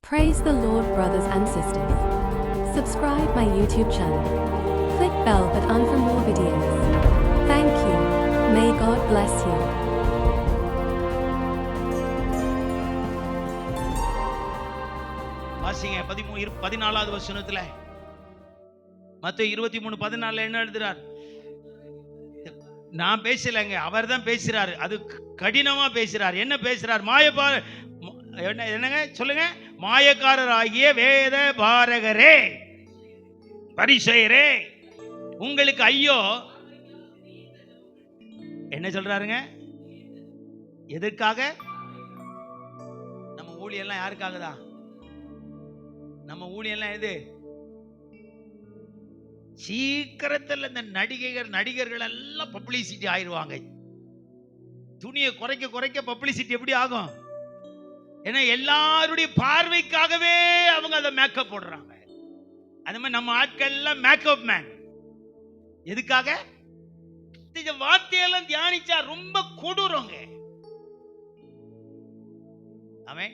Praise the Lord, brothers and sisters. Subscribe my YouTube channel. Click bell button for more videos. Thank you. May God bless you. வாசிங்க 14வது வசனத்துல மத்தேயு 23:14 என்ன எழுதுறார்? நான் பேசலங்க, அவர் தான் பேசுறாரு. அது கடினமா பேசுறார். என்ன பேசுறார்? என்னங்க சொல்லுங்க. மாயக்காரராகிய வேத பாரகரே, பரிசேயரே, உங்களுக்கு ஐயோ. என்ன சொல்றாருங்க? எதற்காக? நம்ம ஊழியெல்லாம் யாருக்காக தான்? நம்ம ஊழியெல்லாம் எது? சீக்கிரத்தில் இந்த நடிகர்கள் எல்லாம் பப்ளிசிட்டி ஆயிடுவாங்க. துணியை குறைக்க குறைக்க பப்ளிசிட்டி எப்படி ஆகும்? ஏன்னா எல்லாருடைய பார்வைக்காகவே அவங்க அதை மேக்கப் போடுறாங்க. அது மாதிரி நம்ம ஆட்கள் எல்லாம் மேக்கப் மேன். எதுக்காக? இந்த வார்த்தையெல்லாம் தியானிச்சா ரொம்ப கொடூரங்க. ஆமே.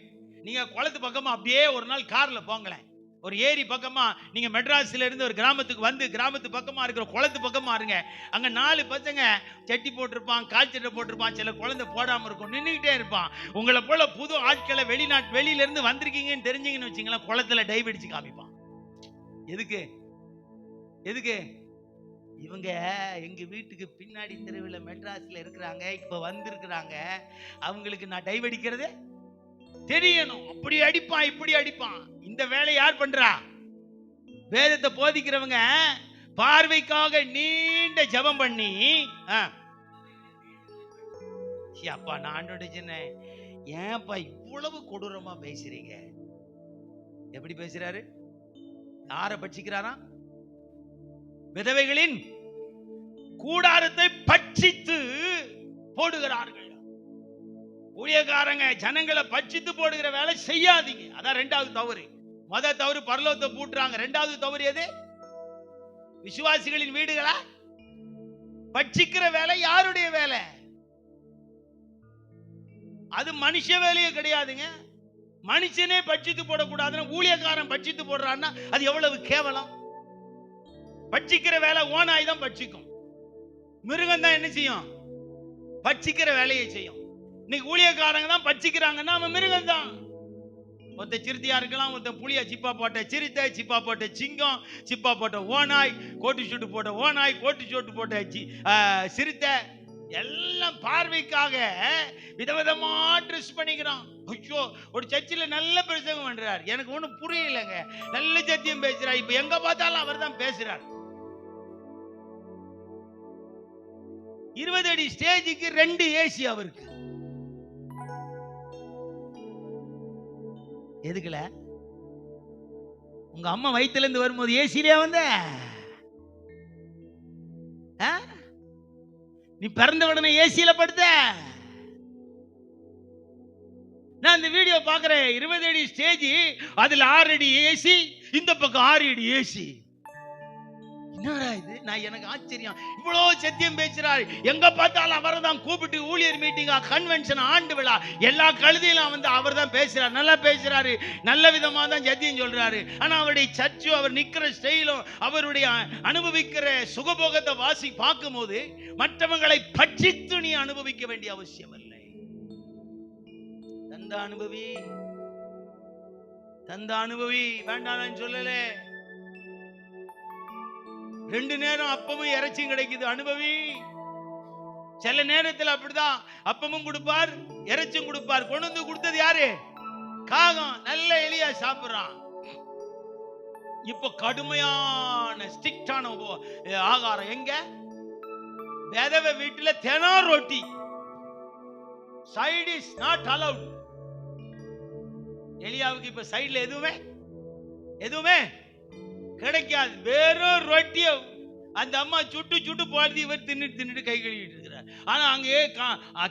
நீங்க குளத்து பக்கமா அப்படியே ஒரு நாள் கார்ல போங்களேன். ஒரு ஏரி பக்கமா நீங்க மெட்ராஸ்ல இருந்து ஒரு கிராமத்துக்கு வந்து கிராமத்து பக்கமா இருக்கிற குளத்து பக்கமா இருங்க. அங்க 4 பசங்க சட்டி போட்டிருப்பான், கால் சட்டை போட்டிருப்பான், சில குழந்தை போடாம இருக்கும், நின்றுகிட்டே இருப்பான். உங்களை போல புது ஆட்களை வெளியில இருந்து வந்திருக்கீங்கன்னு தெரிஞ்சீங்கன்னு வச்சுங்களேன், குளத்துல டைவ் அடிச்சு காமிப்பான். எதுக்கு? இவங்க எங்க வீட்டுக்கு பின்னாடி தெருவில் மெட்ராஸ்ல இருக்கிறாங்க, இப்ப வந்திருக்கிறாங்க, அவங்களுக்கு நான் டைவ் அடிக்கிறது தெரியணும். அப்படி அடிப்பான், இப்படி அடிப்பான். இந்த வேலை யார் பண்றா? வேதத்தை போதிக்கிறவங்க பார்வைக்காக நீண்ட ஜெபம் பண்ணி, அப்பா நான் சொன்னேன், ஏன்பா இவ்வளவு கொடூரமா பேசுறீங்க? எப்படி பேசுறாரு? யார பட்சிக்கிறாரா? விதவைகளின் கூடாரத்தை பட்சித்து போடுகிறார்கள். ஊழியக்காரங்க ஜனங்களை பட்சித்து போடுகிற வேலை செய்யாதீங்க. அதான் 2வது தவறு. முதல் தவறு பரலோகத்தை பூட்டுறாங்க. 2வது தவறு எது? விசுவாசிகளின் வீடுகளா பட்சிக்கிற வேலை யாருடைய வேலை? அது மனுஷ வேலையே கிடையாதுங்க. மனுஷனே பட்சித்து போடக்கூடாதுன்னு ஊழியக்காரன் பட்சித்து போடுறான்னா அது எவ்வளவு கேவலம். பட்சிக்கிற வேலை ஓனாய் தான் பட்சிக்கும். மிருகம் தான் என்ன செய்யும்? பட்சிக்கிற வேலையை செய்யும். இன்னைக்கு ஊழியக்காரங்க தான் பட்சிக்கிறாங்கன்னா அவன் மிருகம் தான். ஒருத்த சிறுத்தையா இருக்கலாம், ஒருத்த புளியா சிப்பா போட்ட சிறுத்தை, சிப்பா போட்ட சிங்கம், சிப்பா போட்ட ஓனாய், கோட்டு சூட்டு போட்ட ஓனாய், கோட்டு சூட்டு போட்ட சிறுத்தை, எல்லாம் பார்வைக்காக விதவிதமா ட்ரெஸ் பண்ணிக்கிறான். ஐயோ, ஒரு சர்ச்சில் நல்ல பிரசங்கம் பண்றார், எனக்கு ஒன்றும் புரியலைங்க, நல்ல சத்தியம் பேசுறார். இப்ப எங்க பார்த்தாலும் அவர் தான் பேசுறார். 20 அடி ஸ்டேஜுக்கு 2 ஏசி அவருக்கு. எதுக்குல? உங்க அம்மா வயிற்றுல இருந்து வரும்போது ஏசிலே வந்த? நீ பிறந்த உடனே ஏசியில படுத்த? நான் இந்த வீடியோ பாக்குறேன். 20 அடி ஸ்டேஜ், அதுல 6 அடி ஏசி, இந்த பக்கம் 6 அடி ஏசி. என்னடா இது? நான் எனக்கு ஆச்சரியம். இவ்வளவு சத்தியம் பேசுறாரு, எங்க பார்த்தாலும் அவரை தான் கூப்பிட்டு ஊழியர் மீட்டிங்கா, கன்வென்ஷன், ஆண்டு விழா, எல்லா கழுதையிலும் வந்து அவர் தான் பேசுறாரு. நல்லா பேசுறாரு, நல்ல விதமா தான் சத்தியம் சொல்றாரு. ஆனா அவருடைய சர்ச்சும், அவர் நிக்கிற ஸ்டைலும், அவருடைய அனுபவிக்கிற சுகபோகத்தை பார்க்கும் போது மற்றவங்களை பட்சித்து நீ அனுபவிக்க வேண்டிய அவசியம் இல்லை. தந்த அனுபவி வேண்டாம் சொல்லல. 2 நேரம் அப்பமும் இறைச்சியும் கிடைக்குது, அனுபவி. சில நேரத்தில் அப்படிதான், அப்பமும் கொடுப்பார், இறைச்சும் கொடுப்பார். கொண்டு வந்து கொடுத்தது யாரு? காகம். நல்ல எலியா சாப்பிடுறான். இப்ப கடுமையான ஸ்ட்ரிக்டான ஆகாரம் எங்க? விதவை வீட்டுல தெனா ரொட்டி, சைடு இஸ் நாட் அலவுட். எலியாவுக்கு இப்ப சைடுல எதுவுமே கிடைக்காது. வெறும் ரொட்டிய அந்த அம்மா சுட்டு போடுறது, இவர் தின்னுட்டு கை கழுவிட்டு இருக்கிறார். ஆனா அங்கே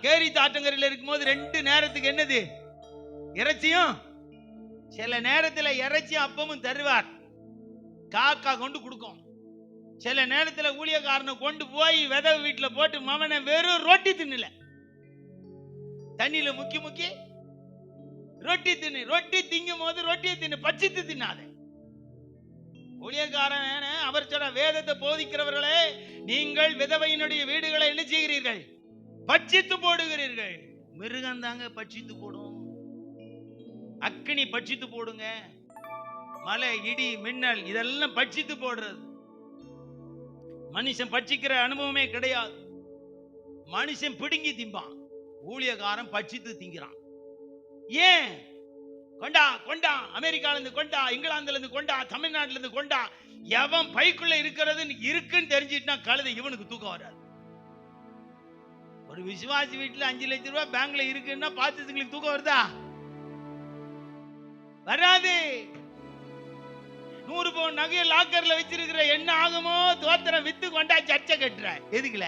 கேரி தாட்டங்கரையில் இருக்கும்போது 2 நேரத்துக்கு என்னது? இறைச்சியும். சில நேரத்தில் இறைச்சியும் அப்பமும் தருவார், காக்கா கொண்டு கொடுக்கும். சில நேரத்தில் ஊழியக்காரனை கொண்டு போய் விதவை வீட்டுல போட்டு, மவனை வெறும் ரொட்டி தின்னல, தண்ணியில முக்கி ரொட்டி தின்னு. ரொட்டி திங்கும் போது ரொட்டியை தின்னு, பட்சித்து தின்னாதே. ஊழியக்காரன் அவர் சொல்ற, வேதத்தை போதிக்கிறவர்களே, நீங்கள் விதவையினுடைய வீடுகளை என்ன செய்கிறீர்கள்? பட்சித்து போடுகிறீர்கள். மிருகம் தாங்க பட்சித்து போடும். அக்கினி பட்சித்து போடுங்க. மலை, இடி, மின்னல் இதெல்லாம் பட்சித்து போடுறது. மனுஷன் பட்சிக்கிற அனுபவமே கிடையாது. மனுஷன் பிடுங்கி திம்பான், ஊழியக்காரன் பட்சித்து திங்கிறான். ஏன்? கொண்டா கொண்டா, அமெரிக்கால இருந்து கொண்டா, இங்கிலாந்துல இருந்து கொண்டா, தமிழ்நாட்டுல இருந்து கொண்டா. எவன் பைக்குள்ள இருக்கிறது இருக்குன்னு தெரிஞ்சிட்டா கழுதை இவனுக்கு தூக்கம் வராது. ஒரு விசுவாசி வீட்டுல 5 லட்சம் ரூபாய் பேங்க்ல இருக்குன்னா பாத்துங்களுக்கு தூக்கம் வருதா? வராது. 100 பவுன் நகையை லாக்கர்ல வச்சிருக்கிற, என்ன ஆகுமோ தோத்திரம் வித்து கொண்டா சர்ச்சை கட்டுற. எதுக்குல?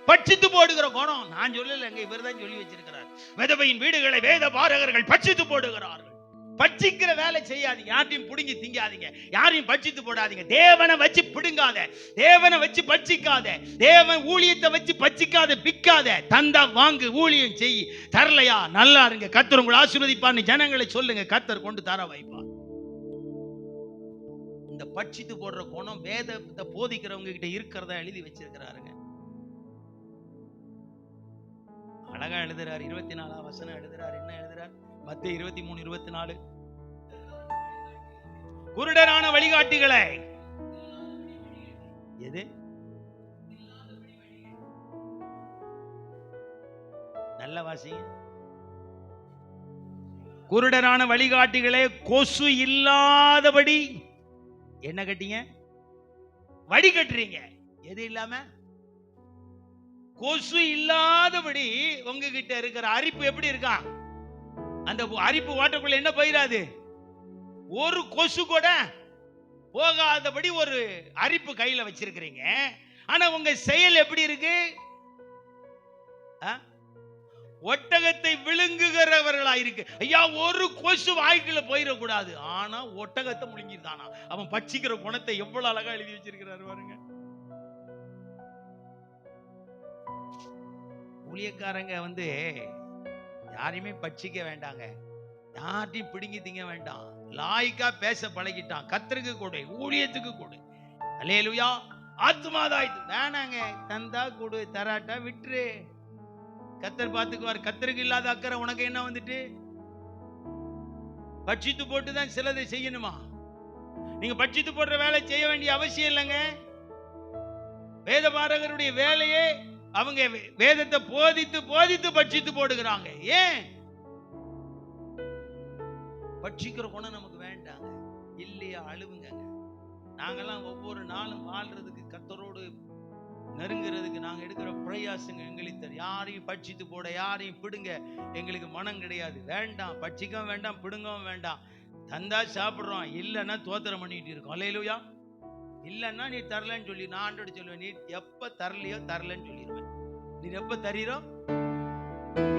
பட்சித்து போடுகிற குணம். நான் சொல்லலைங்க, இவர்தான் சொல்லி வச்சிருக்கிறார். விதவையின் வீடுகளை வேத பாரகர்கள் பட்சித்து போடுகிறார்கள். பட்சிக்கிற வேலை செய்யாதீங்க. யாரையும் புடுங்கி திங்காதீங்க, யாரையும் பட்சித்து போடாதீங்க. தேவனை வச்சு பிடுங்காத, தேவனை வச்சு பட்சிக்காத, தேவன் ஊழியத்தை வச்சு பட்சிக்காத, பிக்காத. தந்தா வாங்கு, ஊழியம் செய். தரலையா நல்லா இருங்க, கர்த்தர் உங்களை ஆசீர்வதிப்பான்னு ஜனங்களை சொல்லுங்க, கர்த்தர் கொண்டு தர வைப்பார். இந்த பட்சித்து போடுற குணம் வேதத்தை போதிக்கிறவங்க கிட்ட இருக்கிறதா எழுதி வச்சிருக்கிறாருங்க. அழகா எழுதுறார். 24ஆம் வசனம் எழுதுறார். என்ன எழுதுறார்? மத்தேயு 23:24. குருடரான வழிகாட்டிகளை, எது நல்ல வாசிங்க. குருடரான வழிகாட்டிகளே, கொசு இல்லாதபடி என்ன கட்டிங்க? வடி கட்டுறீங்க. எது இல்லாம? கொசு இல்லாதபடி. உங்ககிட்ட இருக்கிற அரிப்பு எப்படி இருக்கா? அந்த அரிப்பு வாட்டக்குள்ள என்ன போயிடாது? ஒரு கொசு கூட போகாதபடி ஒரு அரிப்பு கையில வச்சிருக்கிறீங்க. ஆனா உங்க செயல் எப்படி இருக்கு? ஒட்டகத்தை விழுங்குகிறவர்களா இருக்கு. ஐயா, ஒரு கொசு வாய்க்குள்ள போயிடக்கூடாது. ஆனா ஒட்டகத்தை முழுங்கிருந்தானா. அவன் பட்சிக்கிற குணத்தை எவ்வளவு அழகா எழுதி வச்சிருக்கிறாரு பாருங்க. ஊழியக்காரங்க யாரையுமே பட்சிக்க வேண்டாங்க, யார்ட்டையும் பிடுங்கி திங்க வேண்டாம். லாய்க்கா பேச பழகிட்டான். கர்த்தருக்கு கொடு, ஊழியத்துக்கு கொடு. அல்லேலூயா. ஆத்துமாதான் இது வேணாங்க. தந்தா கொடு, தராட்டா விட்டுரு. கர்த்தர் பார்த்துக்குவார். கர்த்தருக்கு இல்லாத அக்கறை உனக்கு என்ன வந்துட்டு? பட்சித்து போட்டுதான் சிலதை செய்யணுமா? நீங்க பட்சித்து போடுற வேலை செய்ய வேண்டிய அவசியம் இல்லைங்க. வேத பாரகருடைய வேலையே அவங்க வேதத்தை போதித்து போதித்து பட்சித்து போடுகிறாங்க. ஏன்? பட்சிக்கிற குணம் நமக்கு வேண்டாங்க. இல்லையா? அழுவுங்க. நாங்கெல்லாம் ஒவ்வொரு நாளும் வாழ்றதுக்கு, கர்த்தரோடு நெருங்கிறதுக்கு நாங்க எடுக்கிற பிரயாசங்க எங்களுக்கு தெரியும். யாரையும் பட்சித்து போட, யாரையும் பிடுங்க எங்களுக்கு மனம் கிடையாது. வேண்டாம், பட்சிக்கவும் வேண்டாம், பிடுங்கவும் வேண்டாம். தந்தா சாப்பிடுறோம், இல்லைன்னா தோத்திரம் பண்ணிட்டு இருக்கோம். அல்லேலூயா. இல்லைன்னா நீ தரலன்னு சொல்லி நான் ஆண்டோட சொல்லுவேன். நீ எப்ப தரலையோ தரலன்னு சொல்லிடுவேன். நீ எப்ப தரீரோ,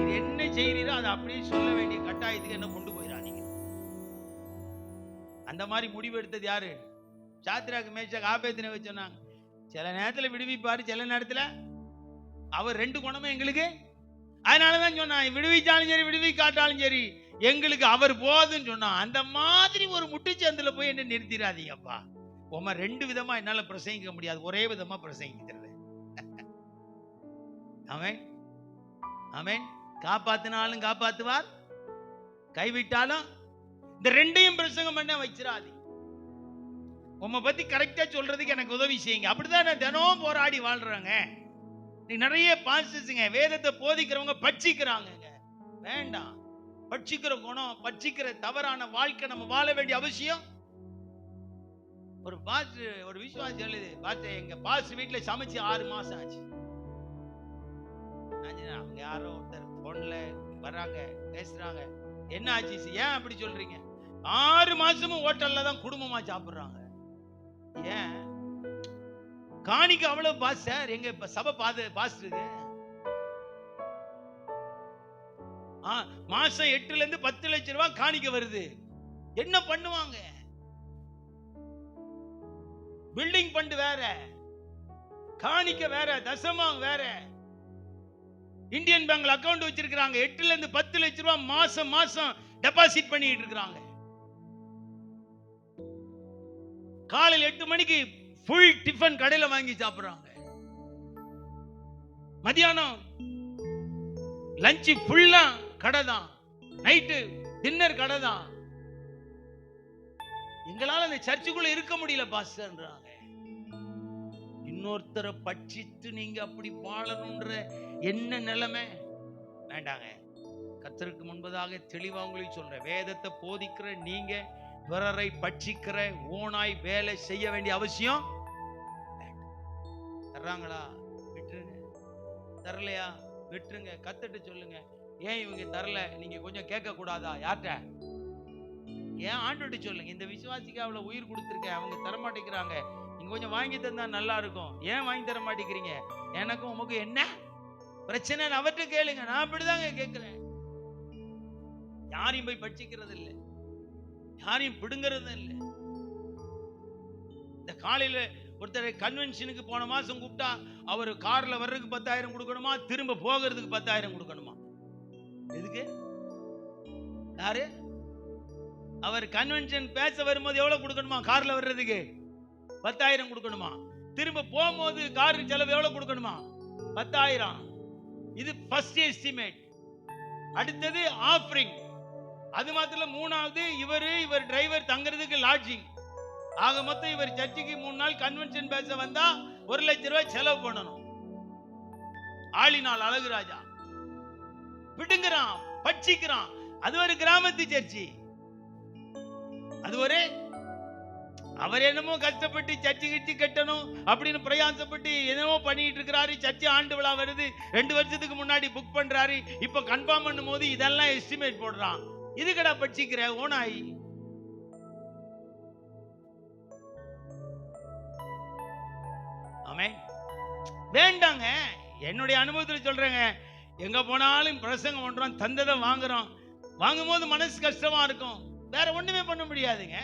நீ என்ன செய்கிறீரோ அதை அப்படியே சொல்ல வேண்டிய கட்டாயத்துக்கு என்ன கொண்டு போயிடாதீங்க. அந்த மாதிரி முடிவு எடுத்தது யாரு? சாத்ராக் மேஷாக் ஆபேத்நேகோ சொன்னாங்க. சில நேரத்துல விடுவிப்பாரு, சில நேரத்துல அவர் 2 குணமும் எங்களுக்கு. அதனாலதான் சொன்னான், விடுவிச்சாலும் சரி விடுவிக்காட்டாலும் சரி எங்களுக்கு அவர் போதுன்னு சொன்னான். அந்த மாதிரி ஒரு முட்டுச்சந்தில போய் என்ன நிறுத்திடாதீங்கப்பா. உமா 2 விதமா என்னால பிரசங்கிக்க முடியாது, ஒரே விதமா பிரசங்கிக்கிறது. ஆமென் ஆமென். காப்பாத்தினாலும் காப்பாத்துவார், கைவிட்டாலும். இந்த 2ஐயும் பிரசங்கம் பண்ண வச்சிடாதீங்க. உம்மை பத்தி கரெக்டா சொல்றதுக்கு எனக்கு உதவி செய்யுங்க. அப்படிதான் நான் தினமும் போராடி வாழ்றாங்க. நீ நிறைய பாஸ்டர்ஸ்ங்க வேதத்தை போதிக்கிறவங்க பட்சிக்கிறாங்க. வேண்டாம். பட்சிக்கிற குணம், பட்சிக்கிற தவறான வாழ்க்கை நம்ம வாழ வேண்டிய அவசியம். ஒரு விசுவாசி எழுது, பாஸ்டர் எங்க பாஸ்டர் வீட்டுல சமைச்சு 6 மாசம் ஆச்சு. அவங்க யாரோ ஒருத்தர் போன்ல வர்றாங்க, பேசுறாங்க. என்ன ஆச்சு? ஏன் அப்படி சொல்றீங்க? 6 மாசமும் ஹோட்டல்ல தான் குடும்பமா சாப்பிடுறாங்க. ஏன்? காணிக்க அவ்வளவு பாஸ்டர், எங்க சபை பாஸ்டருக்கு மாசம் 8 இருந்து 10 லட்சம் ரூபாய் காணிக்க வருது. என்ன பண்ணுவாங்க? பில்டிங் ஃபண்ட் வேற, காணிக்க வேற, தசமம் வேற. இந்தியன் பேங்க்ல அக்கவுண்ட் வச்சிருக்காங்க. 8 ல இருந்து 10 லட்சம் ரூபாய் மாசம் மாசம் டெபாசிட் பண்ணிட்டு இருக்காங்க. காலையில் 8 மணிக்கு ஃபுல் டிஃபன் கடையில வாங்கி சாப்பிடுறாங்க. மதியானம் லஞ்ச் ஃபுல்லா கடை தான், நைட்டு டின்னர் கடை தான். எங்களால அந்த சர்ச்சுக்குள்ள இருக்க முடியல பாஸ்டர்ன்றாங்க. இன்னொருத்தரை பட்சித்து நீங்க அப்படி வாழணும்ன்ற என்ன நிலைமை? வேண்டாங்க. கர்த்தருக்கு முன்பதாக தெளிவா உங்களுக்கு சொல்றேன், வேதத்தை போதிக்கிற நீங்க பிறரை பட்சிக்கிற ஓனாய் வேலை செய்ய வேண்டிய அவசியம் தர்றாங்களா விட்டுருங்க, தரலையா விட்டுருங்க. கத்துட்டு சொல்லுங்க, ஏன் இவங்க தரல நீங்க கொஞ்சம் கேட்க கூடாதா? யார்கிட்ட? ஏன் ஆண்டுட்டு சொல்லுங்க, இந்த விசுவாசிக்கு அவ்வளவு உயிர் கொடுத்துருக்க, அவங்க தரமாட்டேங்கிறாங்க, நீங்க கொஞ்சம் வாங்கி தந்தா நல்லா இருக்கும், ஏன் வாங்கி தர மாட்டேங்கிறீங்க? எனக்கும் உமக்கு என்ன பிரச்சனை? அவர்கிட்ட கேளுங்க. நான் அப்படிதாங்க கேட்கிறேன். யாரையும் போய் பட்சிக்கிறது இல்லை, யாரையும் பிடுங்கிறது இல்லை. இந்த காலையில ஒருத்தர் கன்வென்ஷனுக்கு போன மாசம் கூப்பிட்டா அவர் கார்ல வர்றதுக்கு 10,000 கொடுக்கணுமா, திரும்ப போகிறதுக்கு 10,000 கொடுக்கணுமா? எதுக்கு? யாரு? அவர் கன்வென்ஷன் பேச வரும்போது எவ்வளவு கொடுக்கணுமா? கார்ல வர்றதுக்கு 10,000 கொடுக்கணுமா? திரும்ப போகும்போது கார் செலவு எவ்வளவு கொடுக்கணுமா? 10,000. இது ஃபர்ஸ்ட் எஸ்டிமேட். அடுத்தது ஆஃபரிங். அது மாத்திரம் மூணாவது இவர் டிரைவர் தங்குறதுக்கு லாட்ஜிங். ஆக மொத்தம் இவர் சர்ச்சுக்கு 3 நாள் கன்வென்ஷன் பேச வந்தா 1 லட்சம் ரூபாய் செலவு பண்ணணும். ஆளினால் அழகுராஜா விடுங்கிறான், பட்சிக்கிறான். அது ஒரு கிராமத்து சர்ச்சி. அது ஒரு அவர் என்னமோ கஷ்டப்பட்டு சர்ச்சு கிட்டி கட்டணும் அப்படின்னு பிரயாசப்பட்டு என்னமோ பண்ணிட்டு இருக்கிறாரு. சர்ச்சு ஆண்டு விழா வருது, 2 வருஷத்துக்கு முன்னாடி புக் பண்றாரு. இப்ப கன்ஃபார்ம் பண்ணும் போது இதெல்லாம் எஸ்டிமேட் போடுறான். இதுக்கடா பட்சிக்கிற ஓனாய்? ஆமென். வேண்டாங்க. என்னுடைய அனுபவத்தில் சொல்றேங்க, எங்க போனாலும் பிரசங்கம் பண்றோம், தந்ததை வாங்குறோம். வாங்கும் போது மனசு கஷ்டமா இருக்கும், வேற ஒண்ணுமே பண்ண முடியாதுங்க.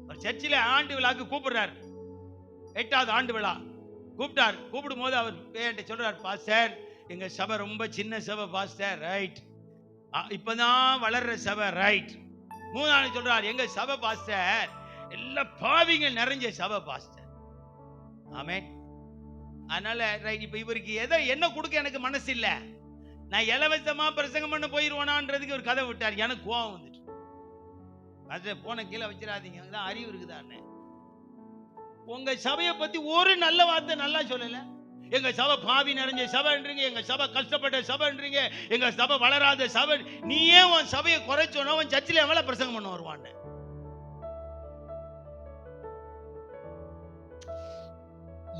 ஒரு சர்ச்சில் ஆண்டு விழாக்கு கூப்பிடுறாரு, 8வது ஆண்டு விழா கூப்பிட்டார். கூப்பிடும் போது அவர் என்கிட்ட சொல்றார், பாஸ்டர் எங்க சபை ரொம்ப சின்ன சபை பாஸ்டர். ரைட். இப்பதான் வளர்ற சபை. ரைட். 3வது சொல்றார், எங்க சபை பாஸ்டர் எல்லா பாவிங்க நிறைஞ்ச சபை பாஸ்டர். ஆமென். அதனால ரைட். இப்ப இவருக்கு என்ன கொடுக்க எனக்கு மனசு இல்ல, நான் இலவசமா பிரசங்கம் பண்ண போயிருவானான்றதுக்கு ஒரு கதை விட்டார். எனக்கு கோவம் வந்துட்டு, அது போன கீழே வச்சிடாதீங்க, அதான் அறிவு இருக்குதான்னு. உங்க சபையை பத்தி ஒரு நல்ல வார்த்தை நல்லா சொல்லல. எங்க சபை பாவி நிறைஞ்ச சபைன்றீங்க, எங்க சபை கஷ்டப்பட்ட சபைன்றீங்க, எங்க சபை வளராத சபை. நீ ஏன் உன் சபையை குறைச்சோன்னா உன் சர்ச்சில் எவ்வளவு பிரசங்கம் பண்ண வருவான்னு.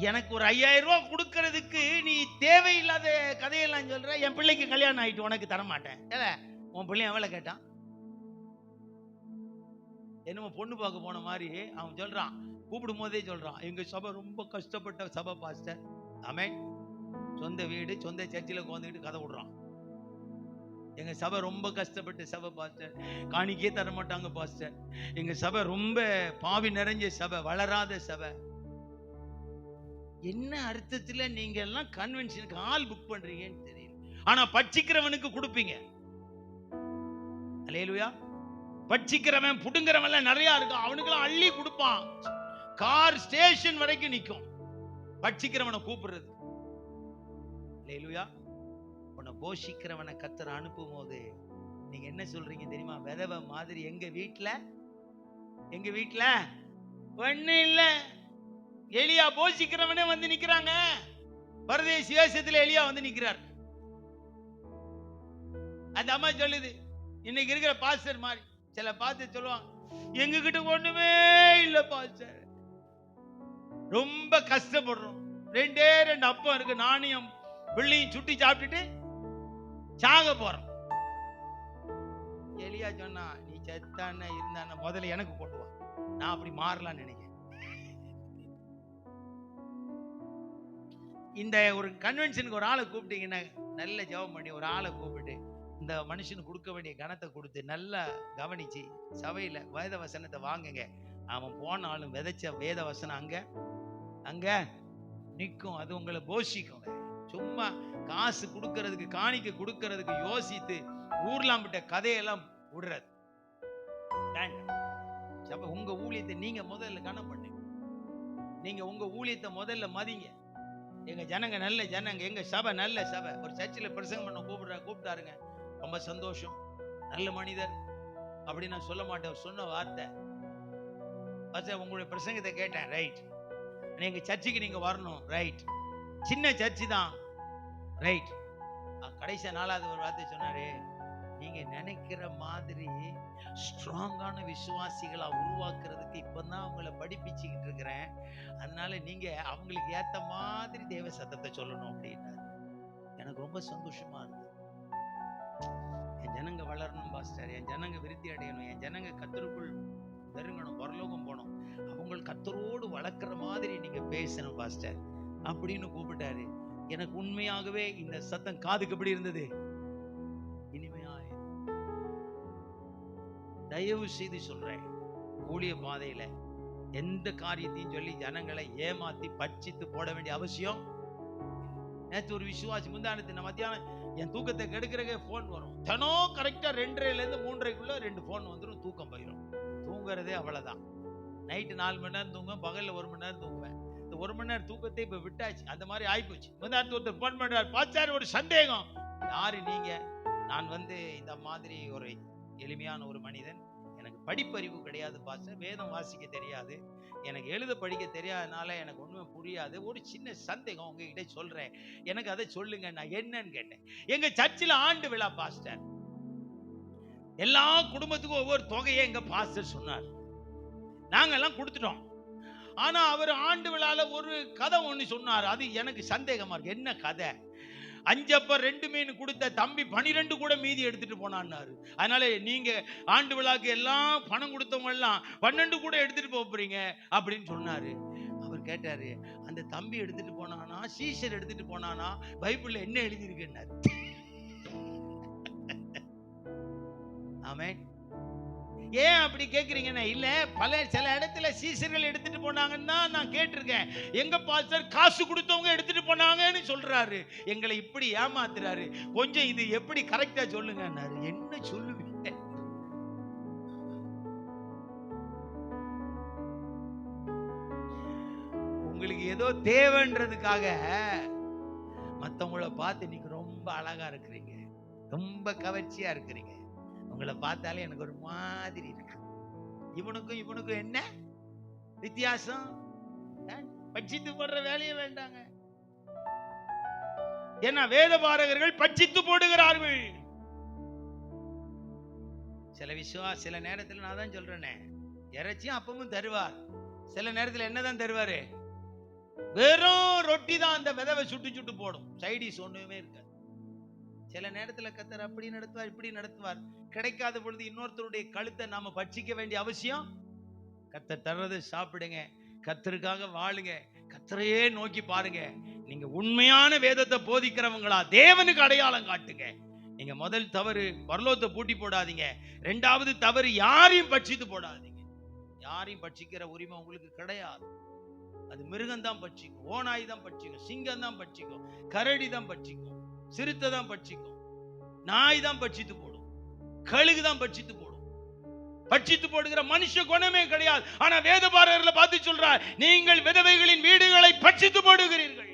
எனக்கு ஒரு 5,000 ரூபாய் கொடுக்கறதுக்கு நீ தேவையில்லாத கதையெல்லாம் சொல்ற. என் பிள்ளைக்கு கல்யாணம் ஆயிட்டு உனக்கு தர மாட்டேன். உன் பிள்ளை எவ்வளவு கேட்டான்? என்னமோ பொண்ணு பார்க்க போன மாதிரி அவன் சொல்றான். கூப்பிடும் போதே சொல்றான், எங்க சபை ரொம்ப கஷ்டப்பட்ட சபை பாஸ்டர். ஆமென். சொந்த வீடு சொந்த சர்ச்சில் உட்காந்துக்கிட்டு கதை விடுறான். எங்க சபை ரொம்ப கஷ்டப்பட்ட சபை பாஸ்டர், காணிக்கே தர மாட்டாங்க பாஸ்டர், எங்க சபை ரொம்ப பாவி நிறைஞ்ச சபை, வளராத சபை. என்ன அர்த்தத்துல நீங்க எல்லாம் கன்வென்ஷனுக்கு ஆள் புக் பண்றீங்கன்னு தெரியல. ஆனா பட்சிக்கிறவனுக்கு கொடுப்பீங்க. அல்லேலூயா. பட்சிக்கிறவன் புடுங்கிறவன் நிறைய இருக்கும், அவனுக்கெல்லாம் அள்ளி கொடுப்பான். கார் ஸ்டேஷன் வரைக்கும் நிற்கும் பட்சிக்கிறவனை கூப்பிடுறது. அல்லேலூயா. உன்னை போஷிக்கிறவனை கர்த்தர் அனுப்பும் போது நீங்க என்ன சொல்றீங்க தெரியுமா? விதவை மாதிரி எங்க வீட்டுல ஒண்ணு இல்ல. எலியா போஷிக்கிறவனே வந்து நிக்கிறாங்க. பரதேசி வேஷத்துல எலியா வந்து நிக்கிறார். அந்த அம்மா சொல்லுது, இன்னைக்கு இருக்கிற பாஸ்டர் மாதிரி சில பார்த்து சொல்லுவாங்க, எங்க கிட்ட ஒண்ணுமே இல்ல பாஸ்டர், ரொம்ப கஷ்டப்படுறோம், 2 அப்பம் இருக்கு, நானும் பிள்ளையும் சுட்டி சாப்பிட்டுட்டு சாக போறோம். எலியா சொன்னா, நீ செத்தான இருந்தான முதல்ல எனக்கு போட்டுவா, நான் அப்படி மாறலாம்னு நினைக்கிறேன். இந்த ஒரு கன்வென்ஷனுக்கு ஒரு ஆளை கூப்பிட்டீங்கன்னா, நல்ல ஜெபம் பண்ணி ஒரு ஆளை கூப்பிட்டு இந்த மனுஷனுக்கு கொடுக்க வேண்டிய கனத்தை கொடுத்து நல்லா கவனிச்சு சபையில வேத வசனத்தை வாங்குங்க. அவன் போனாலும் விதைச்ச வேத வசனம் அங்க நிற்கும், அது உங்களை போஷிக்கும். சும்மா காசு கொடுக்கறதுக்கு, காணிக்க கொடுக்கறதுக்கு யோசித்து ஊர்லாம் விட்ட கதையெல்லாம் விடுறது வேண்டாம். உங்க ஊழியத்தை நீங்க முதல்ல கனம் பண்ணுங்க. நீங்க உங்க ஊழியத்தை முதல்ல மதிங்க. எங்க ஜனங்க நல்ல ஜனங்க, எங்க சபை நல்ல சபை. ஒரு சர்ச்சில் பிரசங்கம் பண்ண கூப்பிட்டாருங்க, ரொம்ப சந்தோஷம், நல்ல மனிதர் அப்படின்னு நான் சொல்ல மாட்டேன். சொன்ன வார்த்தை, உங்களுடைய பிரசங்கத்தை கேட்டேன், ரைட். எங்க சர்ச்சுக்கு நீங்க வரணும், ரைட். சின்ன சர்ச்சு தான், ரைட். கடைசி நாளாவது ஒரு வார்த்தை சொன்னாரு, நீங்க நினைக்கிற மாதிரி ஸ்ட்ராங்கான விசுவாசிகளா உருவாக்குறதுக்கு இப்பதான் அவங்களை படிப்பிச்சுக்கிட்டு இருக்கிறேன். அதனால நீங்க அவங்களுக்கு ஏத்த மாதிரி தேவ சத்தத்தை சொல்லணும் அப்படின்னாரு. எனக்கு ரொம்ப சந்தோஷமா இருந்தது. என் ஜனங்க வளரணும் பாஸ்டர், என் ஜனங்க விருத்தி அடையணும், என் ஜனங்க கர்த்தருக்குள் நெருங்கணும், பரலோகம் போகணும், அவங்க கர்த்தரோடு வளர்க்குற மாதிரி நீங்க பேசணும் பாஸ்டர் அப்படின்னு கூப்பிட்டாரு. எனக்கு உண்மையாகவே இந்த சத்தம் காதுக்கு எப்படி இருந்தது, இனிமையா. தயவு செய்து சொல்றேன், ஊழிய பாதையில எந்த காரியத்தையும் சொல்லி ஜனங்களை ஏமாத்தி பட்சித்து போட வேண்டிய அவசியம். நேற்று ஒரு விசுவாசி முந்தானத்து மத்தியானம் என் தூக்கத்தை கெடுக்கிறக்கே போன் வரும். தினம் கரெக்டா 2:30 to 3:30 2 போன் வந்துடும், தூக்கம் போயிடும். தூங்குறதே அவ்வளவுதான். நைட்டு 4 மணி நேரம் தூங்குவேன், பகல்ல 1 மணி நேரம் தூங்குவேன். இந்த 1 மணி நேரம் தூக்கத்தை இப்ப விட்டாச்சு, அந்த மாதிரி ஆயிப்போச்சு. முந்தானத்து ஒருத்தர் போன் பண்றாரு, பாச்சாரு ஒரு சந்தேகம். யாரு நீங்க? நான் இந்த மாதிரி ஒரு எளிமையான ஒரு மனிதன், எனக்கு படிப்பறிவு கிடையாது பாஸ்டர், வேதம் வாசிக்க தெரியாது, எனக்கு எழுத படிக்க தெரியாதனால எனக்கு ஒண்ணுமே புரியாது, ஒரு சின்ன சந்தேகம் உங்ககிட்ட சொல்றேன், எனக்கு அதை சொல்லுங்க. நான் என்னன்னு கேட்டேன். எங்க சர்ச்சில் ஆண்டு விழா பாஸ்டர், எல்லா குடும்பத்துக்கும் ஒவ்வொரு தொகையை எங்க பாஸ்டர் சொன்னார், நாங்கெல்லாம் கொடுத்துட்டோம். ஆனா அவர் ஆண்டு விழால ஒரு கதை ஒண்ணு சொன்னார், அது எனக்கு சந்தேகமா இருக்கு. என்ன கதை? 5 அப்பம் 2 மீன் கொடுத்த தம்பி 12 கூட மீதி எடுத்துட்டு போனான்னாரு. அதனால நீங்க ஆண்டு விழாக்கு எல்லாம் பணம் கொடுத்தவங்க எல்லாம் 12 கூட எடுத்துட்டு போறீங்க அப்படின்னு சொன்னாரு. அவர் கேட்டாரு, அந்த தம்பி எடுத்துட்டு போனானா, சீஷர் எடுத்துட்டு போனானா, பைபிள்ல என்ன எழுதி இருக்குன்னாரு. ஆமென். ஏன் அப்படி கேட்குறீங்கன்னா, இல்ல சில இடத்துல சீசர்கள் எடுத்துட்டு போனாங்கன்னா நான் கேட்டிருக்கேன். எங்க பாஸ்டர் காசு கொடுத்தவங்க எடுத்துட்டு போனாங்கன்னு சொல்றாரு, எங்களை இப்படி ஏமாத்துறாரு, கொஞ்சம் இது எப்படி கரெக்டா சொல்லுங்கன்னாரு. என்ன சொல்லுவீங்க? உங்களுக்கு ஏதோ தேவைன்றதுக்காக மத்தவங்களை பார்த்து நீங்க ரொம்ப அழகா இருக்கிறீங்க, ரொம்ப கவர்ச்சியா இருக்கிறீங்க, உங்களை பார்த்தாலே எனக்கு ஒரு மாதிரி இருக்கு. இவனுக்கும் என்ன வித்தியாசம்? பட்சித்து போடுற வேலையை வேண்டாங்க. ஏன்னா வேத பாரகர்கள் பட்சித்து போடுகிறார்கள். சில நேரத்தில் நான் தான் சொல்றேனே, இறைச்சியும் அப்பமும் தருவார். சில நேரத்தில் என்னதான் தருவாரு? வெறும் ரொட்டி தான் அந்த விதவை சுட்டு போடும், சைடிஸ் ஒண்ணுமே இருக்காது. சில நேரத்தில் கர்த்தர் அப்படி நடத்துவார், இப்படி நடத்துவார். கிடைக்காத பொழுது இன்னொருத்தருடைய கழுத்தை நாம பட்சிக்க வேண்டிய அவசியம். கர்த்தர் தர்றதை சாப்பிடுங்க, கர்த்தருக்காக வாழுங்க, கர்த்தரையே நோக்கி பாருங்க. நீங்க உண்மையான வேதத்தை போதிக்கிறவங்களா தேவனுக்கு அடையாளம் காட்டுங்க. நீங்க முதல் தவறு பரலோகத்தை பூட்டி போடாதீங்க. 2வது தவறு யாரையும் பட்சித்து போடாதீங்க. யாரையும் பட்சிக்கிற உரிமை உங்களுக்கு கிடையாது. அது மிருகம் தான் பட்சிக்கும், ஓநாய் தான் பட்சிக்கும், சிங்கம் தான் பட்சிக்கும், கரடி தான் பட்சிக்கும், சிறுத்தை தான் பட்சிக்கும், நாய் தான் பட்சித்து போடும், கழுகு தான் பட்சித்து போடும். பட்சித்து போடுகிற மனுஷ குணமே கிடையாது. ஆனா வேத பாரகர்களை பார்த்து சொல்றார், நீங்கள் விதவைகளின் வீடுகளை பட்சித்து போடுகிறீர்கள்.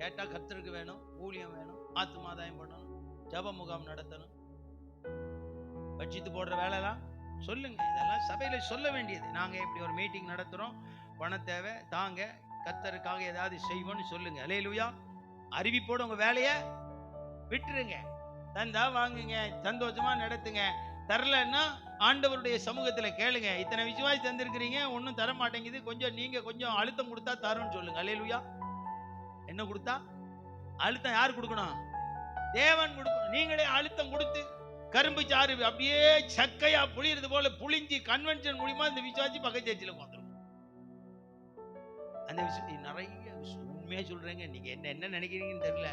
கேட்டா கர்த்தருக்கு வேணும், ஊழியம் வேணும், ஆத்துமாதாயம் பண்ணணும், ஜப முகாம் நடத்தணும். பட்சித்து போடுற வேலைலாம் சொல்லுங்க. இதெல்லாம் சபையில சொல்ல வேண்டியது. நாங்க இப்படி ஒரு மீட்டிங் நடத்துறோம், பணம் தேவை தாங்க, கர்த்தருக்காக ஏதாவது செய்வோம்னு சொல்லுங்க. அல்லேலூயா. அறிவிப்போட உங்க வேலைய விட்டுருங்க. தந்தா வாங்குங்க, சந்தோஷமா நடத்துங்க. தரலன்னா ஆண்டவருடைய சமூகத்துல கேளுங்க. இத்தனை விசுவாசி தந்திருக்கிறீங்க, ஒன்னும் தர மாட்டேங்குது, கொஞ்சம் அழுத்தம் கொடுத்தா தரும்னு சொல்லுங்க. அல்லேலூயா. என்ன கொடுத்தா? அழுத்தம் யாரு கொடுக்கணும்? தேவன் கொடுக்கணும். நீங்களே அழுத்தம் கொடுத்து கரும்பு சாறு அப்படியே சக்கையா புளியறது போல புளிஞ்சி கன்வென்ஷன் மூலியமா இந்த விசுவாசி பக்கத்து சர்ச்சில் வந்துடும். அந்த விஷயம் நிறைய உண்மையா சொல்றேங்க. நீங்க என்ன நினைக்கிறீங்கன்னு தெரியல.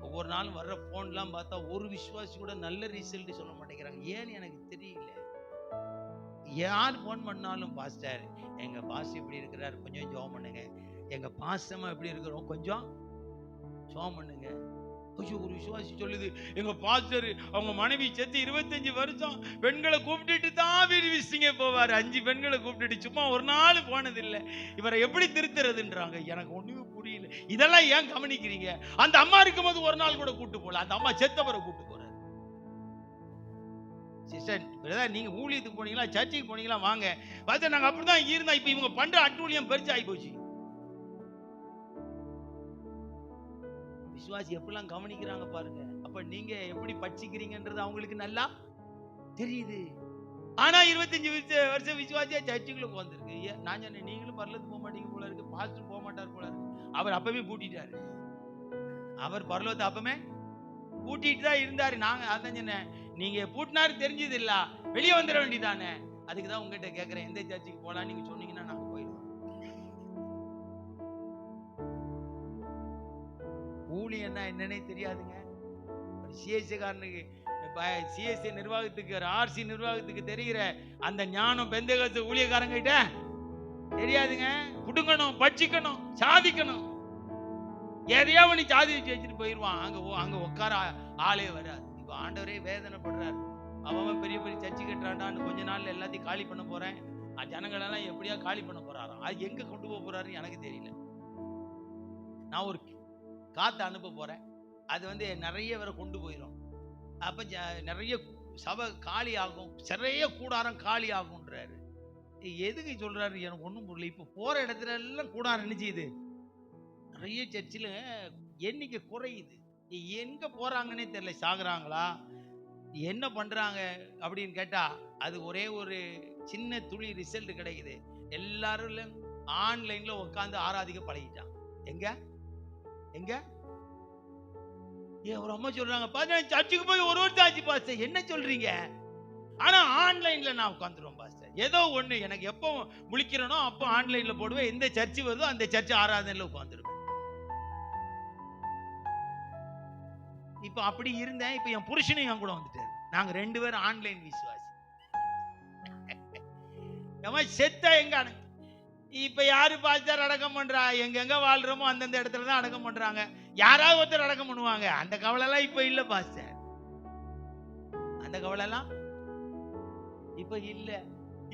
ஒவ்வொரு நாளும் வர்ற போன்லாம் பார்த்தா ஒரு விசுவாசி கூட நல்ல ரிசல்ட் சொல்ல மாட்டேங்கிறாங்க. ஏன்னு எனக்கு தெரியல. யார் ஃபோன் பண்ணாலும் பாஸ்டர் எங்க பாஸ் இப்படி இருக்கிறார், கொஞ்சம் ஜெபம் பண்ணுங்க. எங்க பாஸ்டமா எப்படி இருக்கிறோம், கொஞ்சம் ஜெபம் பண்ணுங்க. ஒரு விசுவாசி சொல்லுது, எங்க பாஸ்டர் அவங்க மனைவி செத்து 25 வருஷம் பெண்களை கூப்பிட்டுட்டு தான் வீடு விசிங்க போவாரு. 5 பெண்களை கூப்பிட்டுட்டு சும்மா ஒரு நாள் போனதில்லை. இவரை எப்படி திருத்துறதுன்றாங்க. எனக்கு ஒண்ணுமே புரியல. இதெல்லாம் ஏன் கவனிக்கிறீங்க? அந்த அம்மா இருக்கும்போது ஒரு நாள் கூட கூட்டு போல, அந்த அம்மா செத்தவரை கூட்டு போறாரு. சிஸ்டர் பிரதர், நீங்க ஊழியத்துக்கு போனீங்களா, சர்ச்சுக்கு போனீங்களா, வாங்க. பார்த்தா நாங்க அப்படிதான் இருந்தா. இப்ப இவங்க பண்ற அட்டூழியம் பெருசா ஆகி போச்சு. விசுவாசி எப்படிலாம் கவனிக்கிறாங்க பாருங்க. அப்ப நீங்க எப்படி பட்சிக்கிறீங்கன்றது அவங்களுக்கு நல்லா தெரியுது. ஆனா 25 வருஷம் விசுவாசியா சர்ச்சுக்குள்ள உட்கார்ந்துருக்கு. நான் சொன்னேன், நீங்களும் பரலோகத்துக்கு போக மாட்டீங்க போல இருக்கு, பாஸ்டர் போக மாட்டார் போல இருக்கு. அவர் அப்பவே பூட்டிட்டாரு. அவர் பரலோகத்தை அப்பவே பூட்டிட்டு தான் இருந்தாரு. நாங்க அதான் சொன்னேன், நீங்க பூட்டினாரு தெரிஞ்சது இல்ல, வெளியே வந்துட வேண்டியதானே. அதுக்குதான் உங்ககிட்ட கேட்கிறேன், எந்த சர்ச்சுக்கு போலாம் நீங்க சொன்னீங்கன்னா நாங்க போயிடுவோம். ஊழியன்னா என்னன்னே தெரியாதுங்க. ஒரு சிஎஸ்சி காரனுக்கு, சிஎஸ்சி நிர்வாகத்துக்கு, ஆர்சி நிர்வாகத்துக்கு தெரிகிற அந்த ஞானம் பெந்தேகோஸ்து ஊழியக்காரங்க கிட்ட தெரியாதுங்க. புடுங்கணும், பட்சிக்கணும், சாதிக்கணும். எதையோ நீ சாதிச்சு வச்சுட்டு போயிடுவான். அங்க உட்கார ஆளே வராது. இப்ப ஆண்டவரே வேதனைப்படுறாரு. அவன் பெரிய பெரிய சர்ச்சை கட்டுறான்டான்னு கொஞ்ச நாள்ல எல்லாத்தையும் காலி பண்ண போறேன், ஜனங்கள் எல்லாம் எப்படியா காலி பண்ண போறாராம். அது எங்க கொண்டு போக போறாருன்னு எனக்கு தெரியல. நான் ஒரு காத்து அனுப்ப போறேன், அது நிறைய பேரை கொண்டு போயிடும். அப்ப நிறைய சபை காலி ஆகும், நிறைய கூடாரம் காலி ஆகும்ன்றாரு. எதுக்கு சொல்றாரு எனக்கு ஒண்ணும் புரியல. இப்ப போற இடத்துல எல்லாம் கூடாரம் நினைச்சுது. நிறைய சர்ச்சில் எண்ணிக்கை குறையுது. எங்க போறாங்கன்னே தெரியல. சாகுறாங்களா, என்ன பண்றாங்க அப்படின்னு கேட்டா அது ஒரே ஒரு சின்ன துளி ரிசல்ட் கிடைக்குது. எல்லாரும் ஆன்லைன்ல உட்காந்து ஆராதிக்க பழகிட்டான். எங்க எங்க ஒரு அம்மா சொல்றாங்க, சர்ச்சுக்கு போய் ஒரு வருஷம் ஆச்சு பாஸ்டர். என்ன சொல்றீங்க? ஆனா ஆன்லைன்ல நான் உட்காந்துருவேன் பாஸ்டர். ஏதோ ஒண்ணு எனக்கு எப்போ முழிக்கிறனோ அப்போ ஆன்லைன்ல போடுவேன். எந்த சர்ச்சு வருதோ அந்த சர்ச்சு ஆராதனையில உட்காந்துருவேன். இப்ப அப்படி இருந்தேன். இப்ப என் புருஷனும் என் கூட வந்துட்டாரு. நாங்க 2 பேரும் ஆன்லைன் விசுவாசி. செத்தா எங்க இப்ப யாரு பாஸ்டர் அடக்கம் பண்றா? எங்க வாழ்றோமோ அந்தந்த இடத்துல தான் அடக்கம் பண்றாங்க. யாராவது ஒருத்தர் அடக்கம் பண்ணுவாங்க. அந்த கவலை எல்லாம் இப்ப இல்ல பாஸ்டர். அந்த கவலை எல்லாம் இப்ப இல்ல.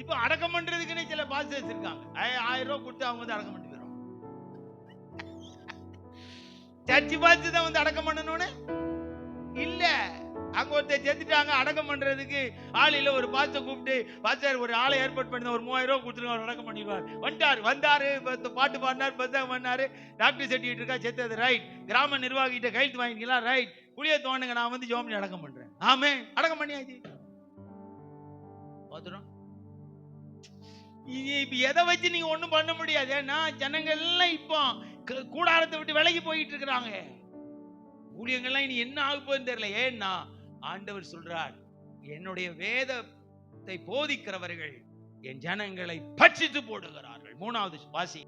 இப்ப அடக்கம் பண்றதுக்குன்னு சில பாஸ்டர்ஸ் இருக்காங்க. 1000 ரூபாய் கொடுத்து அவங்க அடக்கம் பண்ணிட்டு போயிடும். சர்ச்சு பாஸ்டர் தான் அடக்கம் பண்ணணும்னு இல்ல. அங்க ஒருத்தர் செத்துட்டாங்க, அடக்கம் பண்றதுக்கு ஆள் இல்ல. ஒரு பாஸ்டர் கூப்பிட்டு, பாஸ்டர் ஒரு ஆளை ஏற்பாடு பண்ணி ஒரு 3000 ரூபாய் கொடுத்துருங்க, அவர் அடக்கம் பண்ணிடுவார். வந்தாரு, பாட்டு பாடினார், பத்தகம் பண்ணாரு, டாக்டர் சர்டிஃபிகேட் இருக்கா, செத்தது ரைட். கிராம நிர்வாகிட்ட கையெழுத்து வாங்கிக்கலாம், ரைட். புளிய தோணுங்க, நான் ஜெபம் பண்ணி அடக்கம் பண்றேன். ஆமே, அடக்கம் பண்ணியாச்சு. இப்ப எதை வச்சு நீங்க ஒண்ணும் பண்ண முடியாது. ஏன்னா ஜனங்கள் எல்லாம் இப்போ கூடாரத்தை விட்டு விலகி போயிட்டு இருக்கிறாங்க. ஊழியங்கள்லாம் இனி என்ன ஆக போகுதுன்னு தெரியல. ஏன்னா ஆண்டவர் சொல்றார், என்னுடைய வேதத்தை போதிக்கிறவர்கள் என் ஜனங்களை பட்சித்து போடுகிறார்கள். 3வது வாசி.